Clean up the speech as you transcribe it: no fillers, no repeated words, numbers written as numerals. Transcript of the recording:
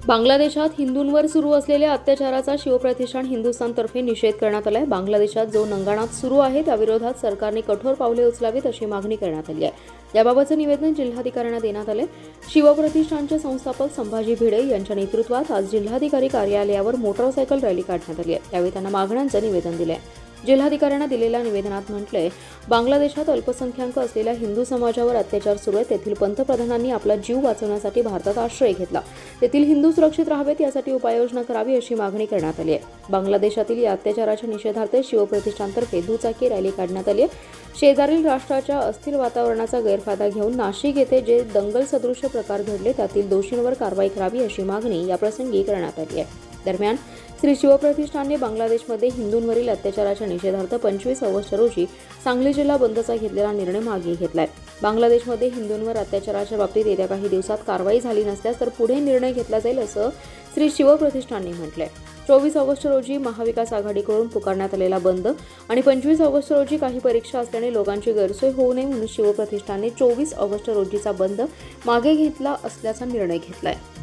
बांगलादेशात हिंदूंवर सुरू असलेल्या अत्याचाराचा शिवप्रतिष्ठान हिंदुस्थानतर्फे निषेध करण्यात आलाय। बांगलादेशात जो नंगानाथ सुरू आहे त्याविरोधात सरकारने कठोर पावले उचलावीत अशी मागणी करण्यात आली आहे। याबाबतचे निवेदन जिल्हाधिकाऱ्यांना देण्यात आले। शिवप्रतिष्ठानचे संस्थापक संभाजी भिडे यांच्या नेतृत्वात आज जिल्हाधिकारी कार्यालयावर मोटरसायकल रॅली काढण्यात आली आहे। त्यावेळी त्यांना मागण्यांचं निवेदन दिले। जिल्हाधिकाऱ्यांना दिलेल्या निवेदनात म्हटलंय, बांगलादेशात अल्पसंख्याक असलेल्या हिंदू समाजावर अत्याचार सुरू आहेत। तेथील पंतप्रधानांनी आपला जीव वाचवण्यासाठी भारतात आश्रय घेतला। तेथील हिंदू सुरक्षित राहावेत यासाठी उपाययोजना करावी अशी मागणी करण्यात आली आहे। बांगलादेशातील या अत्याचाराच्या निषेधार्थ शिवप्रतिष्ठानतर्फे दुचाकी रॅली काढण्यात आली आहे। शेजारील राष्ट्राच्या अस्थिर वातावरणाचा गैरफायदा घेऊन नाशिक येथे जे दंगल सदृश प्रकार घडले त्यातील दोषींवर कारवाई करावी अशी मागणी याप्रसंगी करण्यात आली आहे। दरम्यान श्री शिवप्रतिष्ठानने बांगलादेशमध्ये हिंदूंवरील अत्याचाराच्या निषेधार्थ 25 ऑगस्ट रोजी सांगली जिल्हा बंदचा घेतलेला निर्णय मागे घेतलाय। बांगलादेशमध्ये हिंदूंवर अत्याचाराच्या बाबतीत येत्या काही दिवसात कारवाई झाली नसल्यास तर पुढे निर्णय घेतला जाईल असं श्री शिवप्रतिष्ठानने म्हटलंय। 24 ऑगस्ट रोजी महाविकास आघाडीकडून पुकारण्यात आलेला बंद आणि 25 ऑगस्ट रोजी काही परीक्षा असल्याने लोकांची गैरसोय होऊ नये म्हणून शिवप्रतिष्ठानने 24 ऑगस्ट रोजीचा बंद मागे घेतला असल्याचा निर्णय घेतलाय।